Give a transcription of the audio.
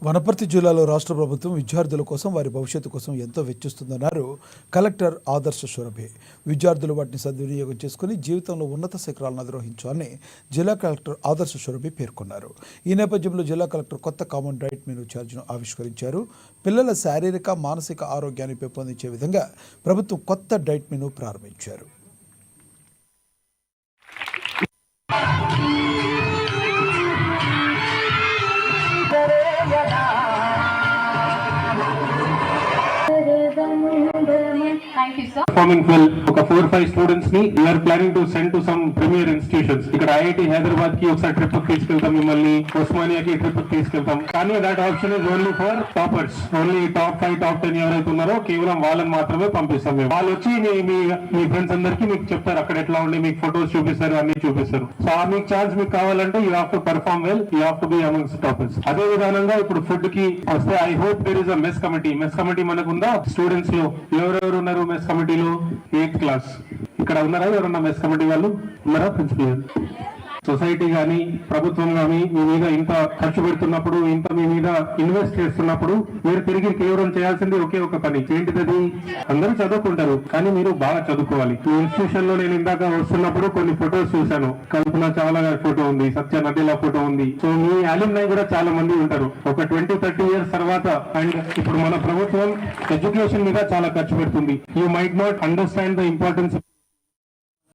వనపర్తి జిల్లాలో రాష్ట్ర ప్రభుత్వం విద్యార్థుల కోసం వారి భవిష్యత్తు కోసం ఎంతో వెచ్చిస్తుందన్నారు కలెక్టర్ ఆదర్శ సురభి. విద్యార్థులు వాటిని సద్వినియోగం చేసుకుని జీవితంలో ఉన్నత శిఖరాలను అధిరోహించాలని జిల్లా కలెక్టర్ ఆదర్శ సురభి పేర్కొన్నారు. ఈ నేపథ్యంలో జిల్లా కలెక్టర్ కొత్త కామన్ డైట్ మెనూ ఛార్జ్ను ఆవిష్కరించారు. పిల్లల శారీరక మానసిక ఆరోగ్యాన్ని పెంపొందించే విధంగా ప్రభుత్వం కొత్త డైట్ మెనూ ప్రారంభించారు. Performing well. ఒక 4-5 స్టూడెంట్స్ ని we are planning to send to some premier institutions. ఇక్కడ ఐఐటి హైదరాబాద్ కి ఒకసారి ట్రిప్ తీసుకెళ్తాం, మిమ్మల్ని ఉస్మానియా కి ట్రిప్ తీసుకెళ్తాం. కానీ that option is only for toppers. Only top 5 top 10 ఎవరైతే ఉన్నారో కేవలం వాళ్ళని మాత్రమే పంపిస్తాం. మేము వాళ్ళు వచ్చి మీ ఫ్రెండ్స్ అందరికి మీకు చెప్తారు అక్కడ ఎట్లా ఉండి, మీకు ఫొటోస్ చూపిస్తారు, అన్ని చూపిస్తారు. సో ఆ మీకు ఛాన్స్ మీకు కావాలంటే you have to perform well, you have to be amongst toppers. అదే విధానంగా ఇప్పుడు ఫుడ్ కి వస్తే I hope there is a mess committee. Mess committee మనకుందా? స్టూడెంట్స్ లో ఎవరెవరు ఉన్నారు మెస్ కమిటీలో? 8th క్లాస్ ఇక్కడ ఉన్నారా? ఎవరన్నా మెస్ కమిటీ వాళ్ళు ఉన్నారా? ప్రిన్సిపల్ సొసైటీ కానీ ప్రభుత్వం కానీ మీ మీద ఇంత ఖర్చు పెడుతున్నప్పుడు, ఇంత మీ మీద ఇన్వెస్ట్ చేస్తున్నప్పుడు మీరు తిరిగి కేవలం చేయాల్సింది ఒకే ఒక పని. ఏంటిది? అందరూ చదువుకుంటారు కానీ మీరు బాగా చదువుకోవాలి. ఈ ఇన్స్టిట్యూషన్ లో నేను ఇందాక వస్తున్నప్పుడు కొన్ని ఫొటోస్ చూశాను. కల్పన చావ్లా గారి ఫోటో ఉంది, సత్య నదేలా ఫోటో ఉంది. సో మీ అలుమ్నై కూడా చాలా మంది ఉంటారు. ఒక 20-30 ఇయర్స్ తర్వాత అండ్ ఇప్పుడు మన ప్రభుత్వం ఎడ్యుకేషన్ మీద చాలా ఖర్చు పెడుతుంది. You might not understand the importance